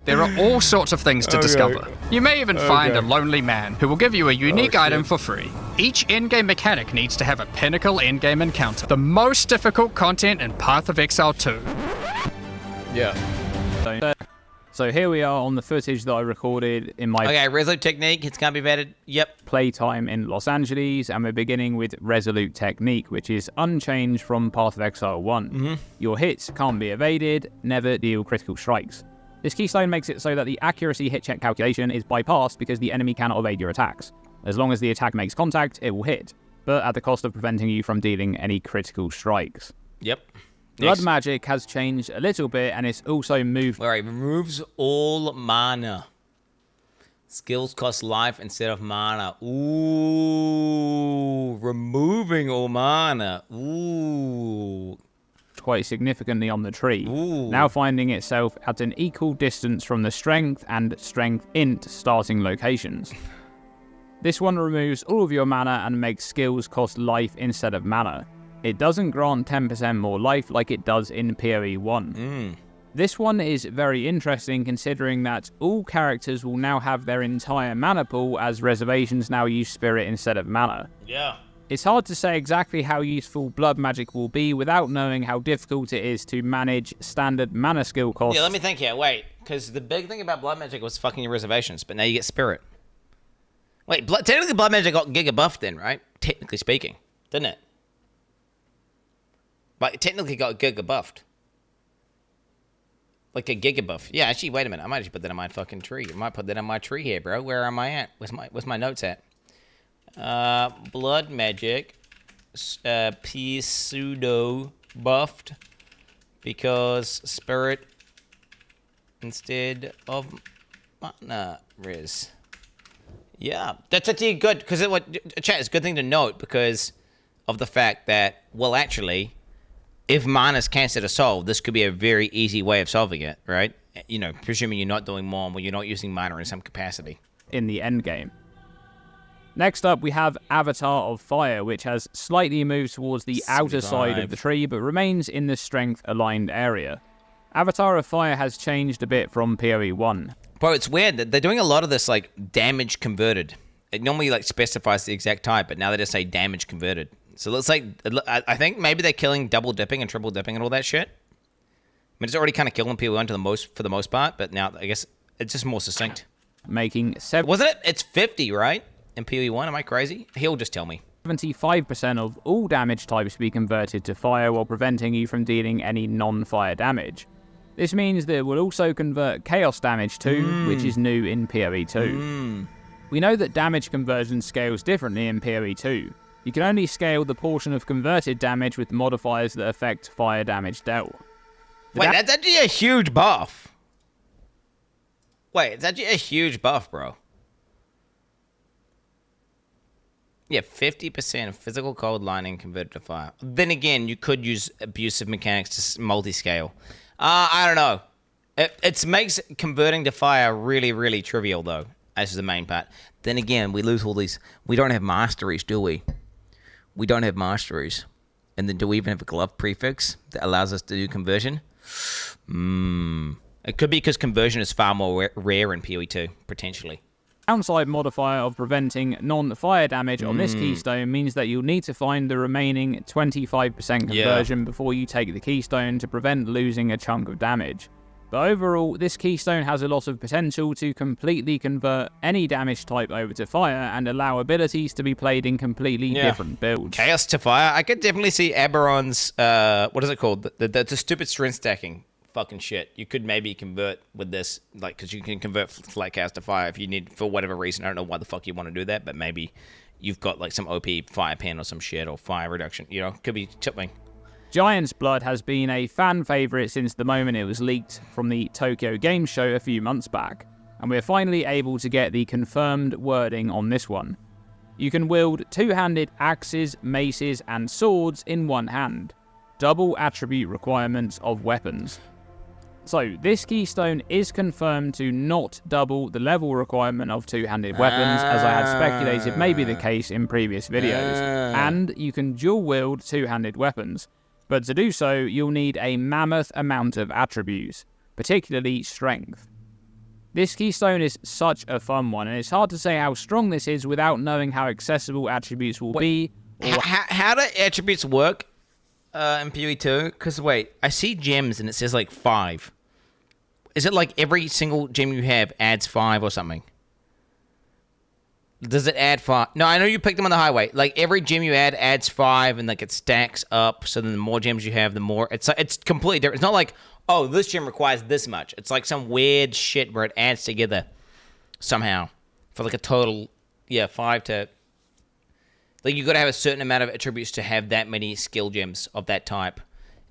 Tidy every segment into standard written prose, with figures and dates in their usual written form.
There are all sorts of things to discover. You may even find a lonely man who will give you a unique item for free. Each endgame mechanic needs to have a pinnacle endgame encounter. The most difficult content in Path of Exile 2. Yeah. So here we are on the footage that I recorded in my Resolute Technique, it's gonna be vetted. Yep. playtime in Los Angeles, and we're beginning with Resolute Technique, which is unchanged from Path of Exile 1. Your hits can't be evaded, never deal critical strikes. This keystone makes it so that the accuracy hit check calculation is bypassed because the enemy cannot evade your attacks. As long as the attack makes contact, it will hit, but at the cost of preventing you from dealing any critical strikes. Yep. Blood magic has changed a little bit, and it's also moved. Alright, removes all mana. Skills cost life instead of mana. Ooh, removing all mana. Ooh. Quite significantly on the tree, Ooh. now finding itself at an equal distance from the strength and strength int starting locations. This one removes all of your mana and makes skills cost life instead of mana. It doesn't grant 10% more life like it does in PoE 1. This one is very interesting considering that all characters will now have their entire mana pool, as reservations now use spirit instead of mana. Yeah. It's hard to say exactly how useful blood magic will be without knowing how difficult it is to manage standard mana skill costs. Yeah, let me think here. Wait, because the big thing about blood magic was fucking your reservations, but now you get spirit. Wait, technically blood magic got giga buffed then, right? Technically speaking, didn't it? But it technically got giga buffed. Like a giga buff. Yeah, actually, wait a minute. I might actually put that in my fucking tree. I might put that in my tree here, bro. Where am I at? Where's my notes at? Blood magic. P pseudo buffed. Because spirit instead of mana res. Yeah, that's actually good. Because chat, it's a good thing to note because of the fact that, well, actually, if mana's cancer to solve, this could be a very easy way of solving it, right? You know, presuming you're not doing more, when you're not using mana in some capacity. In the end game. Next up, we have Avatar of Fire, which has slightly moved towards the outer side of the tree, but remains in the strength-aligned area. Avatar of Fire has changed a bit from PoE 1. Bro, it's weird. They're doing a lot of this, like, damage converted. It normally, like, specifies the exact type, but now they just say damage converted. So it looks like, I think maybe they're killing double dipping and triple dipping and all that shit. I mean, it's already kind of killing PoE 1 for the most part, but now I guess it's just more succinct. Making 7... Wasn't it? It's 50, right? In PoE 1, am I crazy? He'll just tell me. 75% of all damage types be converted to fire while preventing you from dealing any non-fire damage. This means that it will also convert chaos damage too, which is new in PoE 2. We know that damage conversion scales differently in PoE 2. You can only scale the portion of converted damage with modifiers that affect fire damage dealt. Wait, that's actually a huge buff. Wait, it's actually a huge buff, bro. Yeah, 50% of physical cold lining converted to fire. Then again, you could use abusive mechanics to multi-scale. I don't know. It makes converting to fire really, really trivial, though, as the main part. Then again, we lose all these... We don't have masteries, do we? We don't have masteries. And then do we even have a glove prefix that allows us to do conversion? It could be because conversion is far more rare in PoE 2, potentially. Downside modifier of preventing non-fire damage on this keystone means that you'll need to find the remaining 25% conversion before you take the keystone to prevent losing a chunk of damage. But overall, this keystone has a lot of potential to completely convert any damage type over to fire and allow abilities to be played in completely different builds. Chaos to fire? I could definitely see Aberon's, what is it called? The stupid strength stacking fucking shit. You could maybe convert with this, like, because you can convert Flat Chaos to fire if you need, for whatever reason. I don't know why the fuck you want to do that, but maybe you've got, like, some OP fire pen or some shit, or fire reduction, you know? Could be something. Giant's Blood has been a fan favourite since the moment it was leaked from the Tokyo Game Show a few months back, and we're finally able to get the confirmed wording on this one. You can wield two-handed axes, maces, and swords in one hand. Double attribute requirements of weapons. So, this keystone is confirmed to not double the level requirement of two-handed weapons, as I had speculated may be the case in previous videos, and you can dual-wield two-handed weapons. But to do so, you'll need a mammoth amount of attributes, particularly strength. This keystone is such a fun one, and it's hard to say how strong this is without knowing how accessible attributes will be. How do attributes work in PoE 2? Because, wait, I see gems and it says like 5. Is it like every single gem you have adds 5 or something? Does it add 5? No, I know you picked them on the highway. Like, every gem you add adds 5, and like it stacks up, so then the more gems you have, the more... It's completely different. It's not like, oh, this gem requires this much. It's like some weird shit where it adds together somehow for like a total, 5 to... Like, you got to have a certain amount of attributes to have that many skill gems of that type,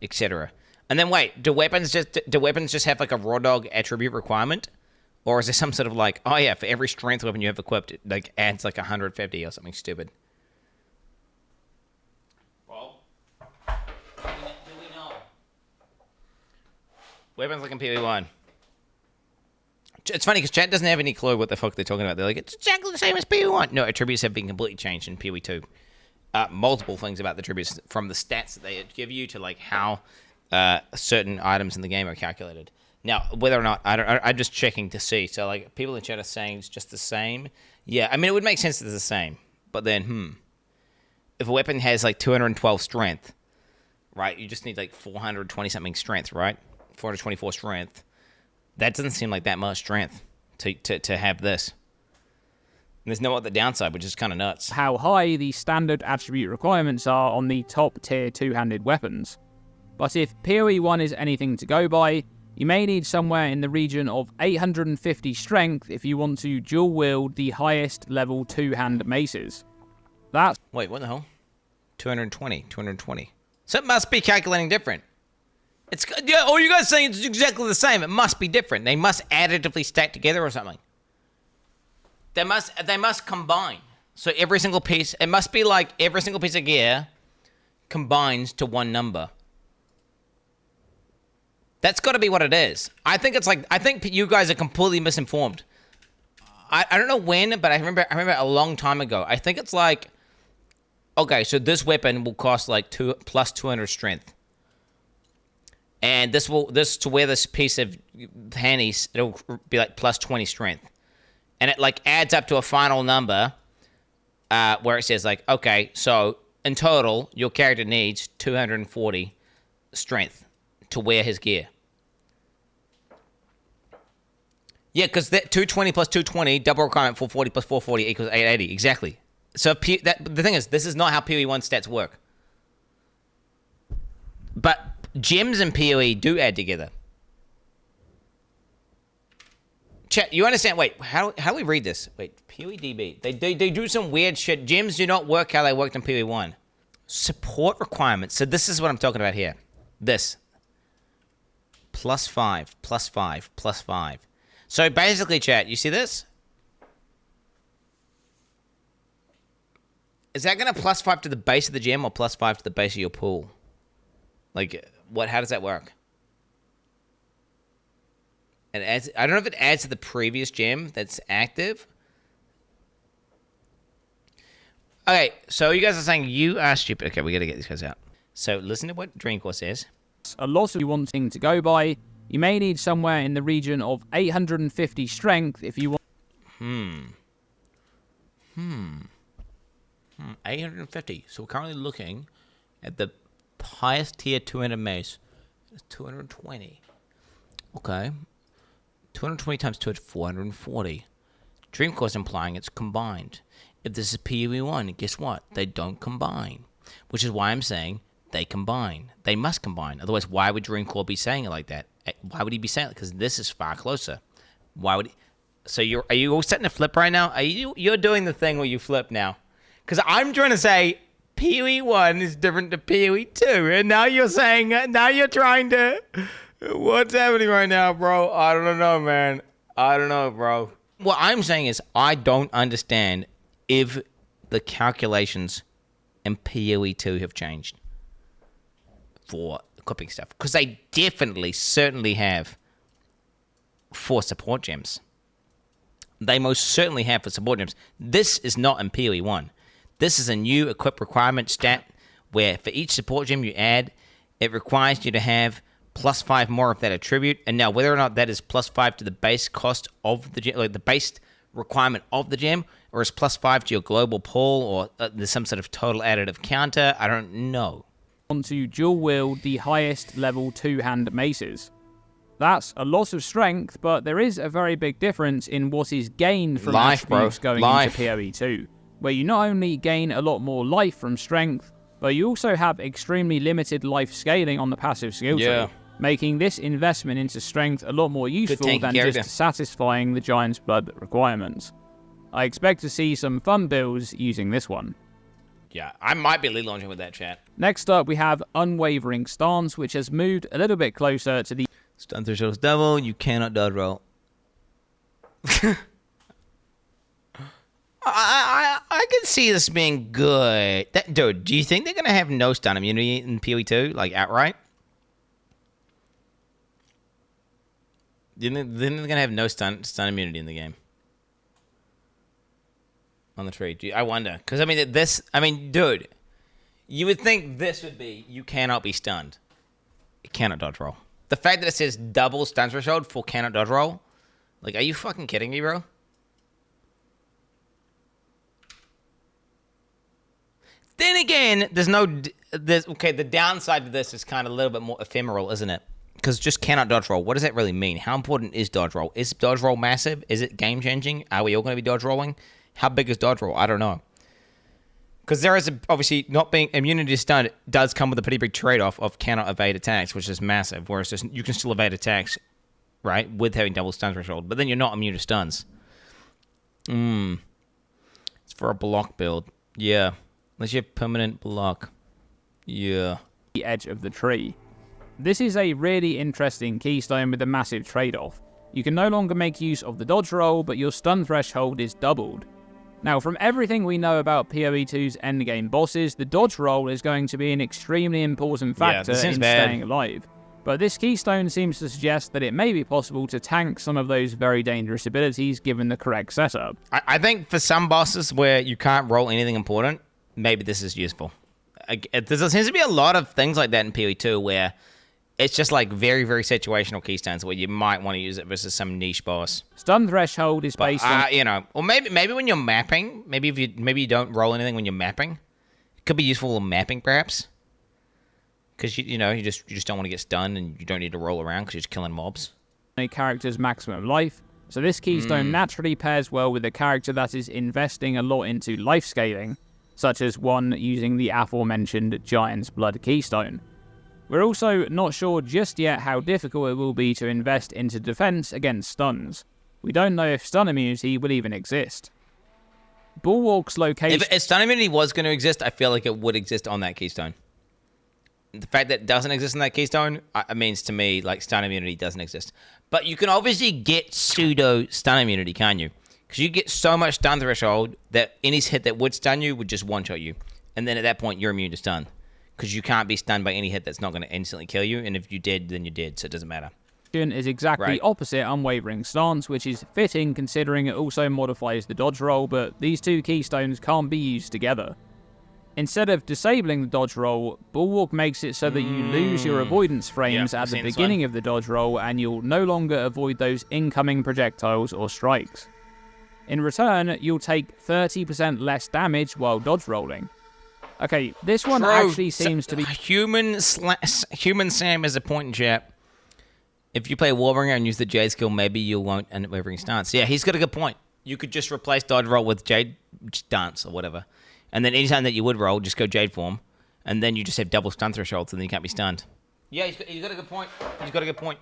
etc. And then, wait, do weapons just have like a raw dog attribute requirement? Or is there some sort of like, oh yeah, for every strength weapon you have equipped, it like adds like 150 or something stupid? Well, do we know? Weapons like in PoE 1. It's funny because chat doesn't have any clue what the fuck they're talking about. They're like, it's exactly the same as PoE 1. No, attributes have been completely changed in PoE 2. Multiple things about the attributes, from the stats that they give you to like how certain items in the game are calculated. Now, whether or not, I'm just checking to see. So, like, people in chat are saying it's just the same. Yeah, I mean, it would make sense that it's the same. But then, if a weapon has, like, 212 strength, right, you just need, like, 420-something strength, right? 424 strength. That doesn't seem like that much strength to have this. And there's no other downside, which is kind of nuts. How high the standard attribute requirements are on the top tier two-handed weapons. But if PoE 1 is anything to go by, you may need somewhere in the region of 850 strength if you want to dual wield the highest level two-hand maces. That's... Wait, what the hell? 220. So it must be calculating different. It's... Yeah, oh, you guys saying it's exactly the same. It must be different. They must additively stack together or something. They must combine. So every single piece... It must be like every single piece of gear combines to one number. That's got to be what it is. I think you guys are completely misinformed. I don't know when, but I remember a long time ago. I think it's like, okay, so this weapon will cost like plus 200 strength, and to wear this piece of panties, it'll be like plus 20 strength, and it like adds up to a final number, where it says like, okay, so in total your character needs 240 strength to wear his gear. Yeah, because that 220 plus 220, double requirement 440 plus 440 equals 880. Exactly. So the thing is, this is not how PoE 1 stats work. But gems and PoE do add together. Chat, you understand? Wait, how do we read this? Wait, PoEDB. They do some weird shit. Gems do not work how they worked in PoE 1. Support requirements. So this is what I'm talking about here. This. +5, +5, +5. So basically, chat, you see this? Is that going to +5 to the base of the gem or +5 to the base of your pool? Like, what? How does that work? It adds, I don't know if it adds to the previous gem that's active. Okay, so you guys are saying you are stupid. Okay, we got to get these guys out. So listen to what Dreamcore says. A lot of you wanting to go by, you may need somewhere in the region of 850 strength if you want... 850. So we're currently looking at the highest tier 200 mace. It's 220. Okay. 220 times 2 is 440. Dreamcore's implying it's combined. If this is PoE 1, guess what? They don't combine. Which is why I'm saying they combine. They must combine. Otherwise, why would Dreamcore be saying it like that? Why would he be saying it? Because this is far closer. Why would he... So are you all setting a flip right now? You're doing the thing where you flip now. Because I'm trying to say PoE 1 is different to PoE 2. And now you're saying... Now you're trying to... What's happening right now, bro? I don't know, man. I don't know, bro. What I'm saying is I don't understand if the calculations in PoE 2 have changed for equipping stuff. Because they definitely, certainly have for support gems. They most certainly have for support gems. This is not in PoE 1. This is a new equip requirement stat where for each support gem you add, it requires you to have +5 more of that attribute. And now whether or not that is +5 to the base cost of the gem, like the base requirement of the gem, or is +5 to your global pull, or there's some sort of total additive counter, I don't know. On to dual wield the highest level 2-hand maces. That's a lot of strength, but there is a very big difference in what is gained from attributes going into PoE 2, where you not only gain a lot more life from strength, but you also have extremely limited life scaling on the passive skill tree, making this investment into strength a lot more useful than just satisfying the Giant's Blood requirements. I expect to see some fun builds using this one. Yeah, I might be lead launching with that, chat. Next up, we have Unwavering Stance, which has moved a little bit closer to the stun threshold is double, you cannot dodge roll. I can see this being good. Dude, do you think they're going to have no stun immunity in PoE 2, like outright? Do you think they're going to have no stun immunity in the game? On the tree. I wonder. Because, dude, you would think this would be, you cannot be stunned. You cannot dodge roll. The fact that it says double stun threshold for cannot dodge roll, like, are you fucking kidding me, bro? Then again, the downside to this is kind of a little bit more ephemeral, isn't it? Because just cannot dodge roll. What does that really mean? How important is dodge roll? Is dodge roll massive? Is it game changing? Are we all going to be dodge rolling? How big is dodge roll? I don't know. Because there is obviously not being immunity to stun does come with a pretty big trade-off of cannot evade attacks, which is massive. Whereas you can still evade attacks, right, with having double stun threshold, but then you're not immune to stuns. It's for a block build, yeah. Unless you have permanent block, yeah. The edge of the tree. This is a really interesting keystone with a massive trade-off. You can no longer make use of the dodge roll, but your stun threshold is doubled. Now, from everything we know about PoE 2's endgame bosses, the dodge roll is going to be an extremely important factor in staying alive. But this keystone seems to suggest that it may be possible to tank some of those very dangerous abilities given the correct setup. I think for some bosses where you can't roll anything important, maybe this is useful. There seems to be a lot of things like that in PoE 2 where it's just like very, very situational keystones where you might want to use it versus some niche boss. Stun threshold is based on... or maybe when you're mapping, maybe you don't roll anything when you're mapping. It could be useful in mapping, perhaps. Because, you just don't want to get stunned and you don't need to roll around because you're just killing mobs. A character's maximum life. So this keystone naturally pairs well with a character that is investing a lot into life scaling, such as one using the aforementioned Giant's Blood keystone. We're also not sure just yet how difficult it will be to invest into defense against stuns. We don't know if stun immunity will even exist. Bulwark's location... If stun immunity was going to exist, I feel like it would exist on that keystone. The fact that it doesn't exist on that keystone means to me, like, stun immunity doesn't exist. But you can obviously get pseudo stun immunity, can't you? Because you get so much stun threshold that any hit that would stun you would just one-shot you. And then at that point, you're immune to stun. Because you can't be stunned by any hit that's not going to instantly kill you. And if you did, then you're dead, so it doesn't matter. Is exactly opposite Unwavering Stance, which is fitting considering it also modifies the dodge roll, but these two keystones can't be used together. Instead of disabling the dodge roll, Bulwark makes it so that you lose your avoidance frames at the beginning of the dodge roll, and you'll no longer avoid those incoming projectiles or strikes. In return, you'll take 30% less damage while dodge rolling. Okay, this one actually seems to be... Human Sam has a point in chat. If you play Warbringer and use the Jade skill, maybe you won't end up Unwavering Stance. Yeah, he's got a good point. You could just replace dodge roll with Jade Dance or whatever. And then anytime that you would roll, just go Jade form. And then you just have double stun thresholds and then you can't be stunned. Yeah, he's got a good point. He's got a good point.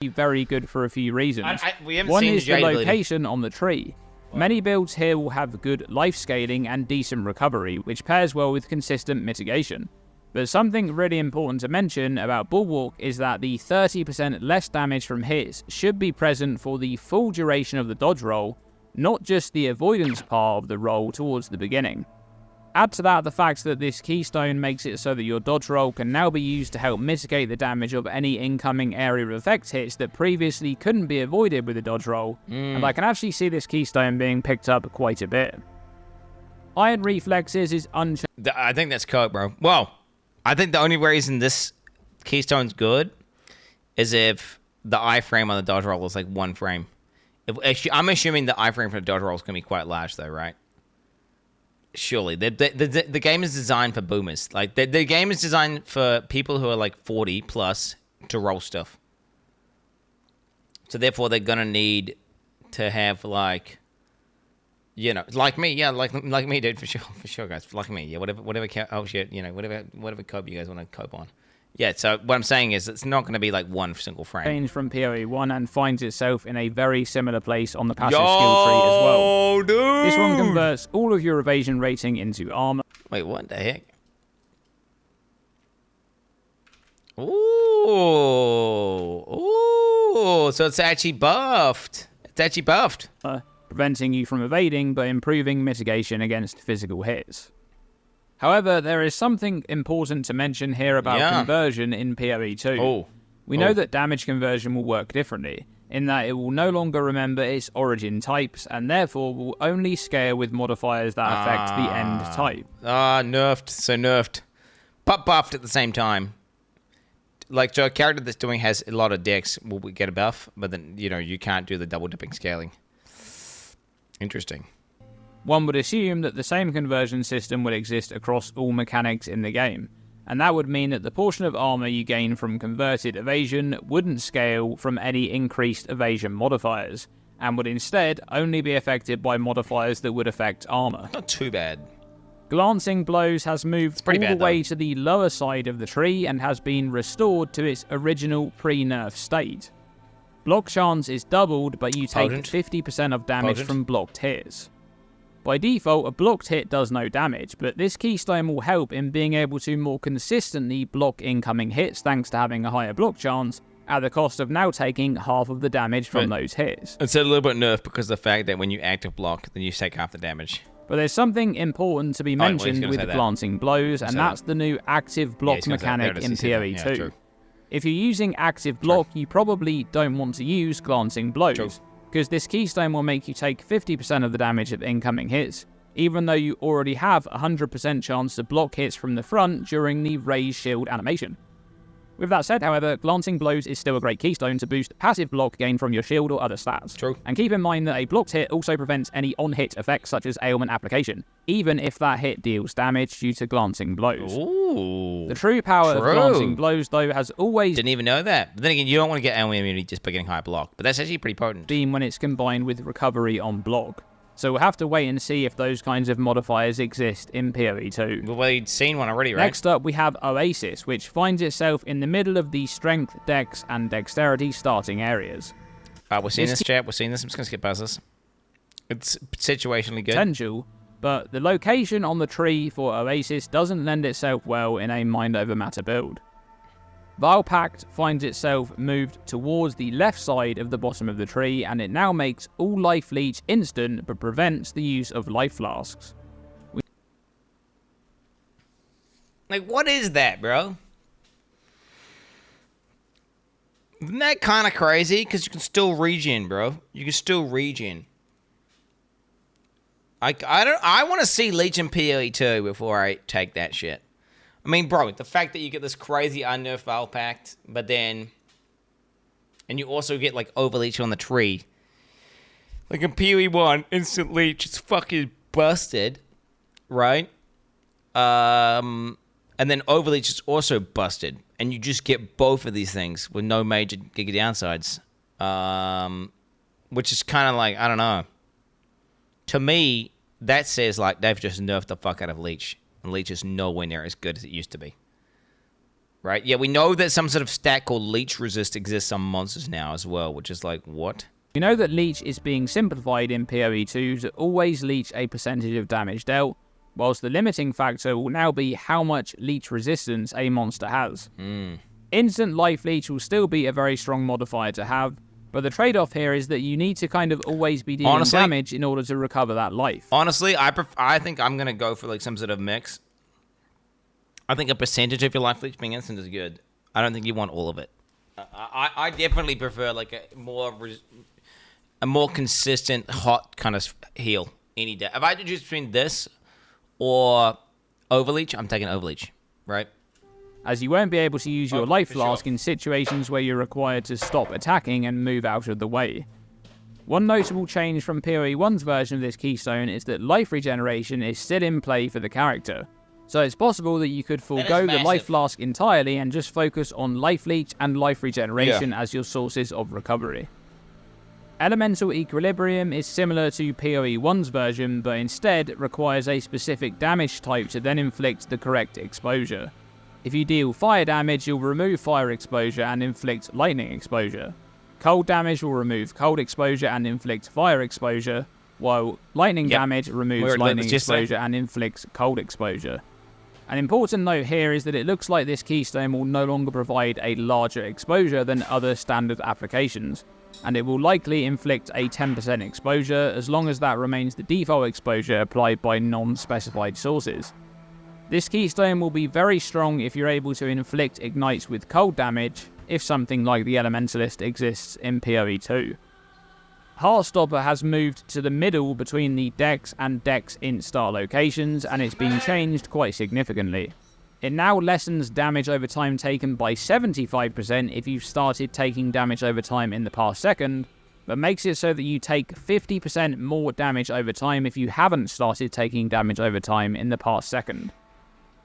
Very good for a few reasons. We haven't one seen is Jade the location on the tree. Many builds here will have good life scaling and decent recovery, which pairs well with consistent mitigation. But something really important to mention about Bulwark is that the 30% less damage from hits should be present for the full duration of the dodge roll, not just the avoidance part of the roll towards the beginning. Add to that the fact that this keystone makes it so that your dodge roll can now be used to help mitigate the damage of any incoming area of effect hits that previously couldn't be avoided with a dodge roll, and I can actually see this keystone being picked up quite a bit. Iron Reflexes is I think that's coke, bro. Well, I think the only reason this keystone's good is if the iframe on the dodge roll is like 1 frame. I'm assuming the iframe for the dodge roll is going to be quite large, though, right? Surely. The game is designed for boomers. Like, the game is designed for people who are like 40 plus to roll stuff. So therefore, they're going to need to have, like, you know, like me. Yeah, like me, dude, for sure, guys. Like me. Yeah, whatever cope you guys want to cope on. Yeah, so what I'm saying is it's not going to be like 1 single frame. Change from PoE 1 and finds itself in a very similar place on the passive skill tree as well. Dude! This one converts all of your evasion rating into armor. Wait, what the heck? Ooh, so it's actually buffed. Preventing you from evading, but improving mitigation against physical hits. However, there is something important to mention here about conversion in PoE 2. We know that damage conversion will work differently, in that it will no longer remember its origin types, and therefore will only scale with modifiers that affect the end type. Nerfed. But buffed at the same time. Like, so a character that's doing has a lot of dex will get a buff, but then, you know, you can't do the double dipping scaling. Interesting. One would assume that the same conversion system would exist across all mechanics in the game, and that would mean that the portion of armor you gain from converted evasion wouldn't scale from any increased evasion modifiers, and would instead only be affected by modifiers that would affect armor. Not too bad. Glancing Blows has moved all the way to the lower side of the tree and has been restored to its original pre-nerf state. Block chance is doubled, but you take 50% of damage from blocked hits. By default, a blocked hit does no damage, but this keystone will help in being able to more consistently block incoming hits thanks to having a higher block chance, at the cost of now taking half of the damage from those hits. It's a little bit nerfed because of the fact that when you active block, then you take half the damage. But there's something important to be mentioned with Glancing Blows, and that's the new active block mechanic in PoE 2. If you're using active block, you probably don't want to use Glancing Blows, because this keystone will make you take 50% of the damage of incoming hits, even though you already have a 100% chance to block hits from the front during the Raise Shield animation. With that said, however, Glancing Blows is still a great keystone to boost passive block gain from your shield or other stats. True. And keep in mind that a blocked hit also prevents any on-hit effects such as ailment application, even if that hit deals damage due to Glancing Blows. Ooh. The true power of Glancing Blows, though, has always didn't even know that. But then again, you don't want to get ailment immunity just by getting high block, but that's actually pretty potent. been when it's combined with recovery on block. So we'll have to wait and see if those kinds of modifiers exist in PoE 2. Well, we've seen one already, right? Next up, we have Oasis, which finds itself in the middle of the Strength, Dex, and Dexterity starting areas. We're seeing this, chat. We're seeing this. I'm just going to skip past this. It's situationally good. Potential, but the location on the tree for Oasis doesn't lend itself well in a mind over matter build. Vaal Pact finds itself moved towards the left side of the bottom of the tree, and it now makes all life leech instant but prevents the use of life flasks. Like, what is that, bro? Isn't that kind of crazy? Because you can still regen, bro. You can still regen. I want to see Leech in PoE 2 before I take that shit. I mean, bro, the fact that you get this crazy unnerfed Vaal Pact, but then... And you also get, like, Overleech on the tree. Like, in PoE 1, instant Leech is fucking busted, right? And then Overleech is also busted. And you just get both of these things with no major giga downsides. Which is kind of like, I don't know. To me, that says, like, they've just nerfed the fuck out of Leech. And Leech is nowhere near as good as it used to be. Right? Yeah, we know that some sort of stat called Leech Resist exists on monsters now as well, which is like, what? We know that Leech is being simplified in PoE 2 to always leech a percentage of damage dealt, whilst the limiting factor will now be how much Leech resistance a monster has. Instant Life Leech will still be a very strong modifier to have, but the trade-off here is that you need to kind of always be dealing damage in order to recover that life. Honestly, I think I'm going to go for like some sort of mix. I think a percentage of your life leech being instant is good. I don't think you want all of it. I definitely prefer like a more consistent hot kind of heal any day. If I had to choose between this or Overleech, I'm taking Overleech, right? as you won't be able to use your life flask sure. in situations where you're required to stop attacking and move out of the way. One notable change from PoE 1's version of this keystone is that life regeneration is still in play for the character, so it's possible that you could forego the life flask entirely and just focus on life leech and life regeneration as your sources of recovery. Elemental Equilibrium is similar to PoE 1's version, but instead requires a specific damage type to then inflict the correct exposure. If you deal fire damage, you'll remove fire exposure and inflict lightning exposure. Cold damage will remove cold exposure and inflict fire exposure, while lightning damage removes lightning exposure and inflicts cold exposure. An important note here is that it looks like this keystone will no longer provide a larger exposure than other standard applications, and it will likely inflict a 10% exposure as long as that remains the default exposure applied by non-specified sources. This keystone will be very strong if you're able to inflict ignites with cold damage, if something like the Elementalist exists in PoE 2. Heartstopper has moved to the middle between the Dex and Dex Int star locations, and it's been changed quite significantly. It now lessens damage over time taken by 75% if you've started taking damage over time in the past second, but makes it so that you take 50% more damage over time if you haven't started taking damage over time in the past second.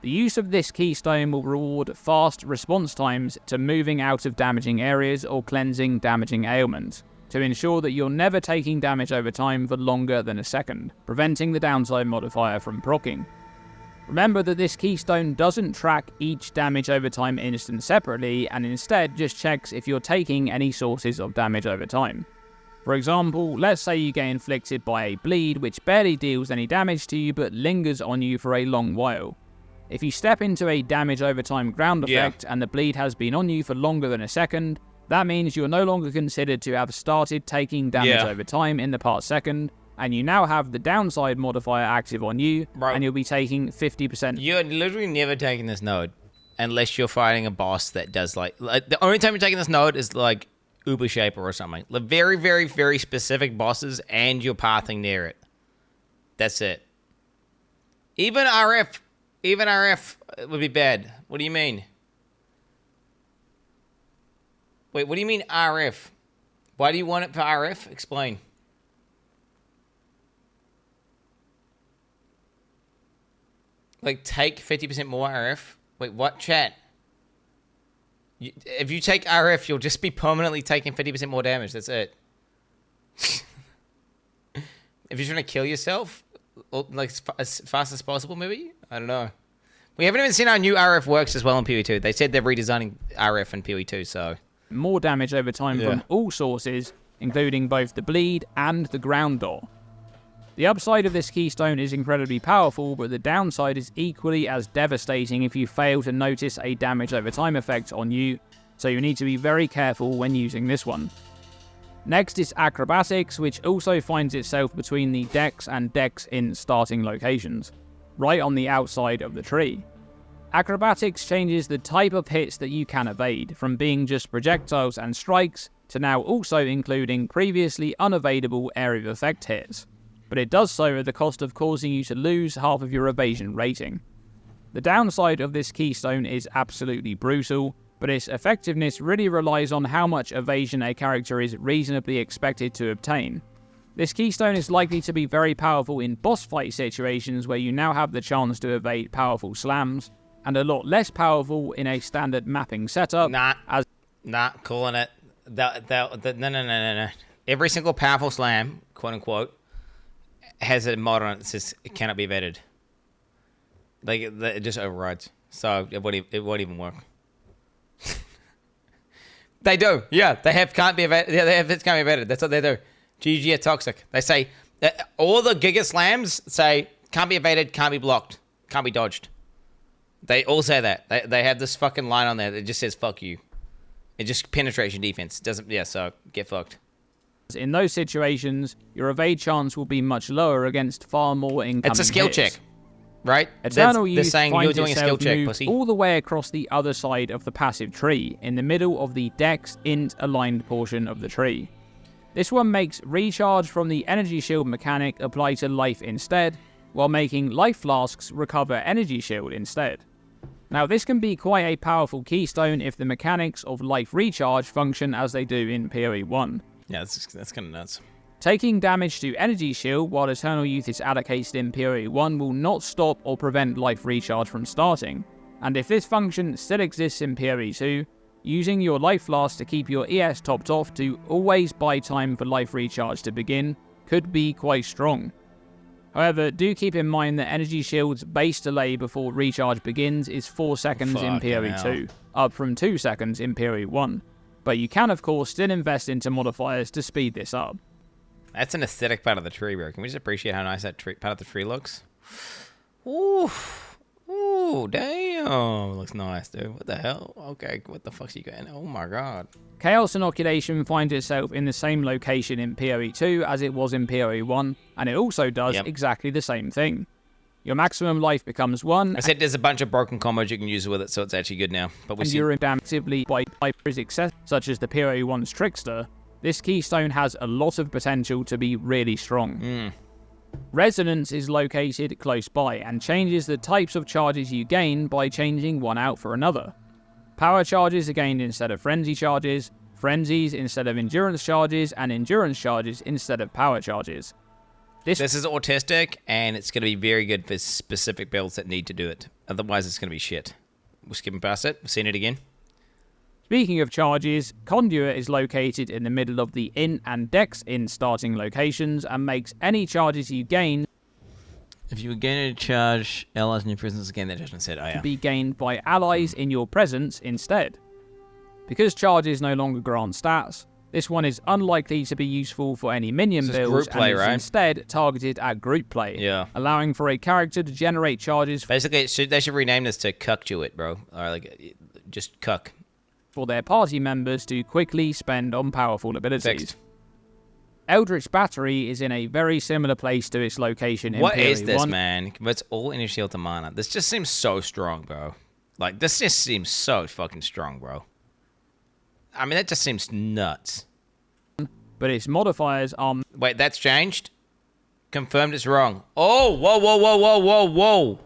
The use of this keystone will reward fast response times to moving out of damaging areas or cleansing damaging ailments, to ensure that you're never taking damage over time for longer than a second, preventing the downside modifier from proccing. Remember that this keystone doesn't track each damage over time instant separately, and instead just checks if you're taking any sources of damage over time. For example, let's say you get inflicted by a bleed which barely deals any damage to you but lingers on you for a long while. If you step into a damage over time ground effect and the bleed has been on you for longer than a second, that means you're no longer considered to have started taking damage over time in the past second, and you now have the downside modifier active on you, and you'll be taking 50%. You're literally never taking this node, unless you're fighting a boss that does like the only time you're taking this node is like Uber Shaper or something. Like very, very, very specific bosses, and you're pathing near it. That's it. Even RF would be bad. What do you mean? Wait, what do you mean RF? Why do you want it for RF? Explain. Like, take 50% more RF? Wait, what, chat? If you take RF, you'll just be permanently taking 50% more damage. That's it. If you're trying to kill yourself, like, as fast as possible, maybe? I don't know. We haven't even seen how new RF works as well in PoE 2. They said they're redesigning RF in PoE 2, so... More damage over time from all sources, including both the bleed and the ground door. The upside of this keystone is incredibly powerful, but the downside is equally as devastating if you fail to notice a damage over time effect on you, so you need to be very careful when using this one. Next is Acrobatics, which also finds itself between the Dex and Dex Int starting locations, right on the outside of the tree. Acrobatics changes the type of hits that you can evade, from being just projectiles and strikes, to now also including previously unevadable area of effect hits, but it does so at the cost of causing you to lose half of your evasion rating. The downside of this keystone is absolutely brutal, but its effectiveness really relies on how much evasion a character is reasonably expected to obtain. This keystone is likely to be very powerful in boss fight situations where you now have the chance to evade powerful slams, and a lot less powerful in a standard mapping setup. Calling it. No. Every single powerful slam, quote unquote, has a mod on it that says it cannot be evaded. Like, it just overrides. So it won't even work. They do. Yeah, they have can't be evaded. Yeah, they have it can't be evaded. That's what they do. GG are toxic. They say that all the Giga Slams say can't be evaded, can't be blocked, can't be dodged. They all say that. They have this fucking line on there that just says fuck you. It just penetration defense. Doesn't so get fucked. In those situations, your evade chance will be much lower against far more incoming It's a skill hits. check, right? Eternal Youth they're saying you're finds doing a skill itself check, moved pussy. all the way across the other side of the passive tree, in the middle of the Dex Int aligned portion of the tree. This one makes recharge from the energy shield mechanic apply to life instead, while making life flasks recover energy shield instead. Now, this can be quite a powerful keystone if the mechanics of life recharge function as they do in PoE 1. Yeah, that's kind of nuts. Taking damage to Energy Shield while Eternal Youth is allocated in PoE 1 will not stop or prevent life recharge from starting, and if this function still exists in PoE 2, using your life flask to keep your ES topped off to always buy time for life recharge to begin could be quite strong. However, do keep in mind that Energy Shield's base delay before recharge begins is 4 seconds in PoE 2, up from 2 seconds in PoE 1, but you can of course still invest into modifiers to speed this up. That's an aesthetic part of the tree, bro. Can we just appreciate how nice that part of the tree looks? Ooh. Ooh, damn. It looks nice, dude. What the hell? Okay, what the fuck's you got? Oh my god. Chaos Inoculation finds itself in the same location in PoE 2 as it was in PoE 1, and it also does exactly the same thing. Your maximum life becomes 1. I said there's a bunch of broken combos you can use with it, so it's actually good now. But you're adaptively by success, such as the PoE 1's Trickster. This keystone has a lot of potential to be really strong. Resonance is located close by and changes the types of charges you gain by changing one out for another. Power charges are gained instead of frenzy charges, frenzies instead of endurance charges, and endurance charges instead of power charges. This is autistic, and it's going to be very good for specific builds that need to do it. Otherwise, it's going to be shit. We're skipping past it. We've seen it again. Speaking of charges, Conduit is located in the middle of the in and dex in starting locations and makes any charges you gain. If you were going to charge allies in your presence again, that judgment said, be gained by allies in your presence instead. Because charges no longer grant stats, this one is unlikely to be useful for any minion builds group play, and is right? Instead targeted at group play, allowing for a character to generate charges. Basically, they should rename this to Cucktuit, bro. Or like, just Cuck. For their party members to quickly spend on powerful abilities. Fixed. Eldritch Battery is in a very similar place to its location in PoE 1. What is this, man? It converts all energy shield to mana. This just seems so strong, bro. Like, this just seems so fucking strong, bro. I mean, that just seems nuts. But its modifiers are... Wait, that's changed? Confirmed it's wrong. Oh, whoa, whoa, whoa, whoa, whoa, whoa.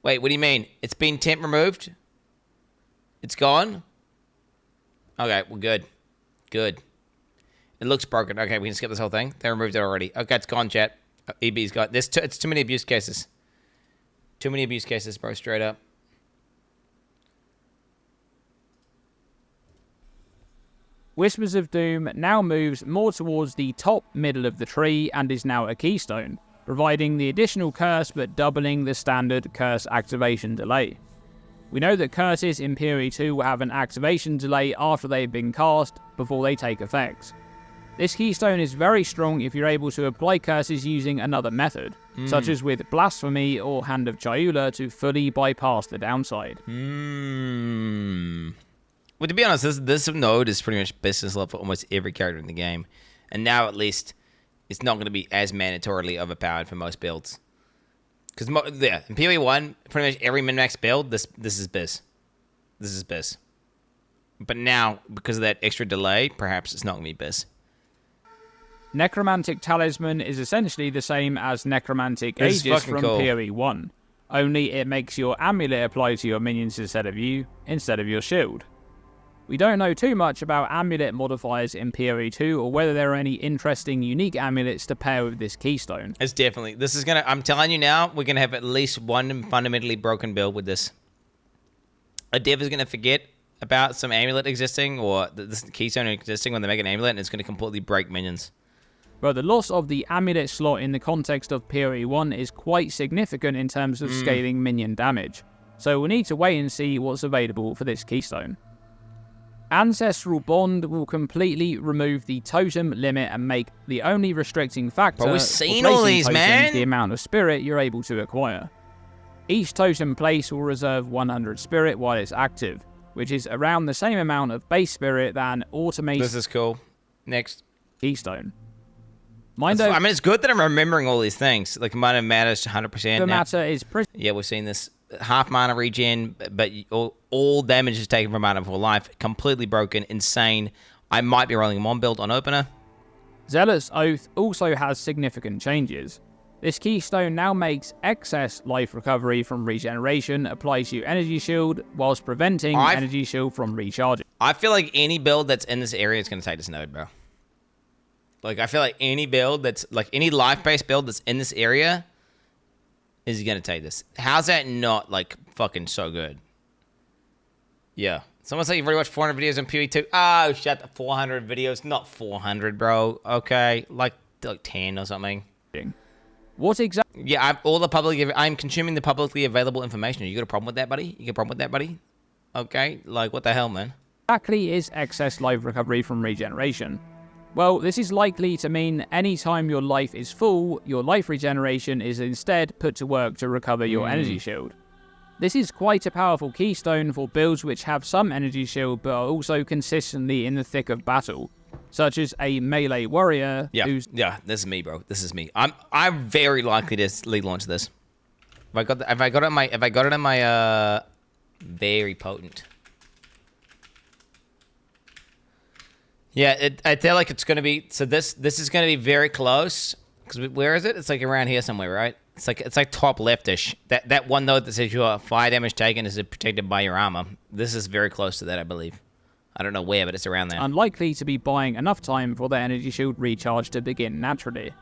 Wait, what do you mean? It's been temp removed? It's gone? Okay, well, good. Good. It looks broken. Okay, we can skip this whole thing. They removed it already. Okay, it's gone, chat. EB's got... it's too many abuse cases. Too many abuse cases, bro, straight up. Whispers of Doom now moves more towards the top middle of the tree and is now a keystone, providing the additional curse but doubling the standard curse activation delay. We know that curses in PoE 2 will have an activation delay after they've been cast before they take effect. This keystone is very strong if you're able to apply curses using another method, such as with Blasphemy or Hand of Chayula to fully bypass the downside. Well, to be honest, this node is pretty much business level for almost every character in the game. And now, at least, it's not going to be as mandatorily overpowered for most builds. Because, in PoE 1, pretty much every min-max build, this is biz. This is biz. But now, because of that extra delay, perhaps it's not going to be biz. Necromantic Talisman is essentially the same as Necromantic Aegis from PoE 1. Only it makes your amulet apply to your minions instead of your shield. We don't know too much about amulet modifiers in PoE 2 or whether there are any interesting unique amulets to pair with this keystone. It's definitely, I'm telling you now, we're going to have at least one fundamentally broken build with this. A dev is going to forget about some amulet existing or this keystone existing when they make an amulet, and it's going to completely break minions. But the loss of the amulet slot in the context of PoE 1 is quite significant in terms of scaling minion damage, so we'll need to wait and see what's available for this keystone. Ancestral Bond will completely remove the totem limit and make the only restricting factor we're seeing all these, man. The amount of spirit you're able to acquire. Each totem place will reserve 100 spirit while it's active, which is around the same amount of base spirit that an automated... This is cool. Next. Keystone. It's good that I'm remembering all these things. Like, mana matters 100%. The matter is pretty... Yeah, we've seen this. Half mana regen, but all damage is taken from mana for life. Completely broken. Insane. I might be rolling one build on opener. Zealot's Oath also has significant changes. This keystone now makes excess life recovery from regeneration apply to energy shield whilst preventing energy shield from recharging. I feel like any build that's in this area is going to take this node, bro. Like, I feel like any build that's, like, any life-based build that's in this area is going to take this. How's that not, like, fucking so good? Yeah. Someone said you've already watched 400 videos on PoE 2. Oh, shut the 400 videos. Not 400, bro. Okay. Like 10 or something. What exactly? Yeah, I'm consuming the publicly available information. You got a problem with that, buddy? You got a problem with that, buddy? Okay. Like, what the hell, man? Exactly is excess life recovery from regeneration? Well, this is likely to mean any time your life is full, your life regeneration is instead put to work to recover your energy shield. This is quite a powerful keystone for builds which have some energy shield but are also consistently in the thick of battle, such as a melee warrior who's... Yeah, this is me, bro. This is me. I'm very likely to lead launch this. If I got it in my very potent. Yeah, I feel like it's gonna be. So this is gonna be very close. Because where is it? It's like around here somewhere, right? It's like top leftish. That one note that says your fire damage taken is protected by your armor. This is very close to that, I believe. I don't know where, but it's around there. Unlikely to be buying enough time for the energy shield recharge to begin naturally.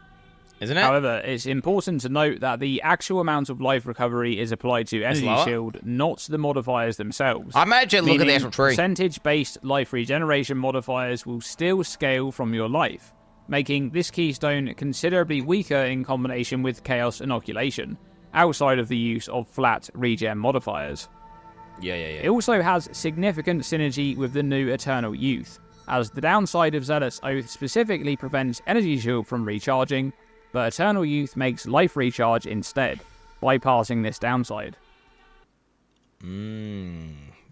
Isn't it? However, it's important to note that the actual amount of life recovery is applied to energy shield, not the modifiers themselves. I imagine look at the actual tree. Percentage-based life regeneration modifiers will still scale from your life, making this keystone considerably weaker in combination with Chaos Inoculation, outside of the use of flat regen modifiers. Yeah. It also has significant synergy with the new Eternal Youth, as the downside of Zealot's Oath specifically prevents energy shield from recharging, but Eternal Youth makes life recharge instead, bypassing this downside.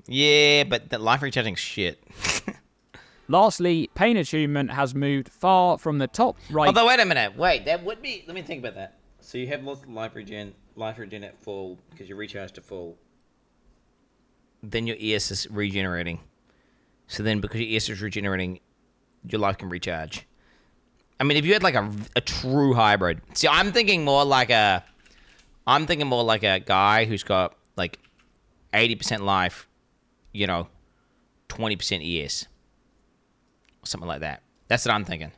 Yeah, but the life recharging's shit. Lastly, Pain Attunement has moved far from the top right... Although, wait a minute. Wait, that would be... Let me think about that. So you have lots of life regen at full, because you recharge to full. Then your ES is regenerating. So then, because your ES is regenerating, your life can recharge. I mean, if you had like a true hybrid. See, I'm thinking more like a guy who's got like 80% life, 20% ES. Or something like that. That's what I'm thinking.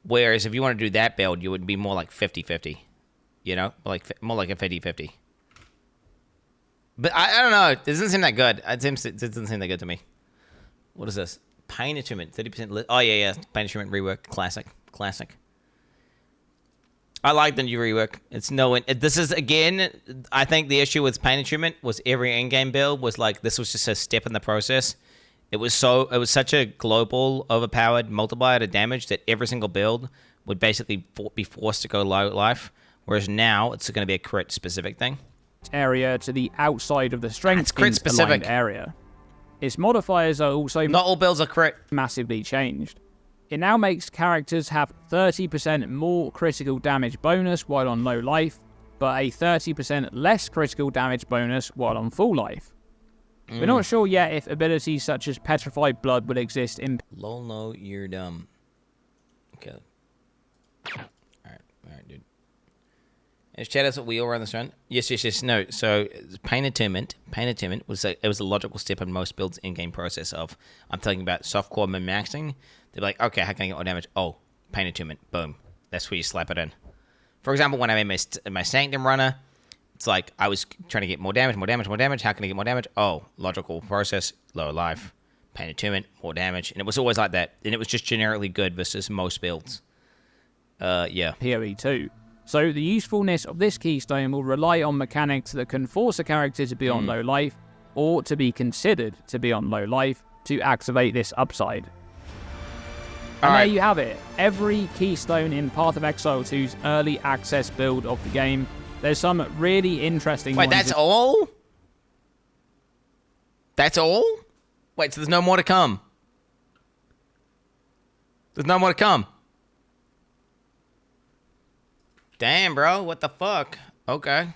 Whereas if you want to do that build, you would be more like 50-50. More like a 50-50. But I don't know. It doesn't seem that good. It doesn't seem that good to me. What is this? Pain Attunement, 30%. Oh, yeah. Pain Attunement rework. Classic. I like the new rework. This is, again, I think the issue with Pain Attunement was every in-game build was like, this was just a step in the process. It was such a global, overpowered multiplier to damage that every single build would basically be forced to go low life. Whereas now, it's going to be a crit specific thing. Area to the outside of the strength aligned area. Its modifiers are also not all builds are crit massively changed. It now makes characters have 30% more critical damage bonus while on low life, but a 30% less critical damage bonus while on full life. We're not sure yet if abilities such as Petrified Blood will exist in... Lol, no, you're dumb. Okay. Alright, dude. Is chat us what we all run this run? Yes. No. So Pain Attunement was a logical step in most builds in-game process of, I'm talking about softcore min-maxing. They're like, okay, how can I get more damage? Oh, Pain Attunement. Boom. That's where you slap it in. For example, when I made my Sanctum runner, it's like I was trying to get more damage. How can I get more damage? Oh, logical process, lower life, Pain Attunement, more damage. And it was always like that. And it was just generically good versus most builds. Yeah. PoE 2. So the usefulness of this keystone will rely on mechanics that can force a character to be on low life, or to be considered to be on low life, to activate this upside. And there you have it. Every keystone in Path of Exile 2's early access build of the game. There's some really interesting ones. Wait, that's all? That's all? Wait, so there's no more to come? There's no more to come? Damn, bro. What the fuck? Okay.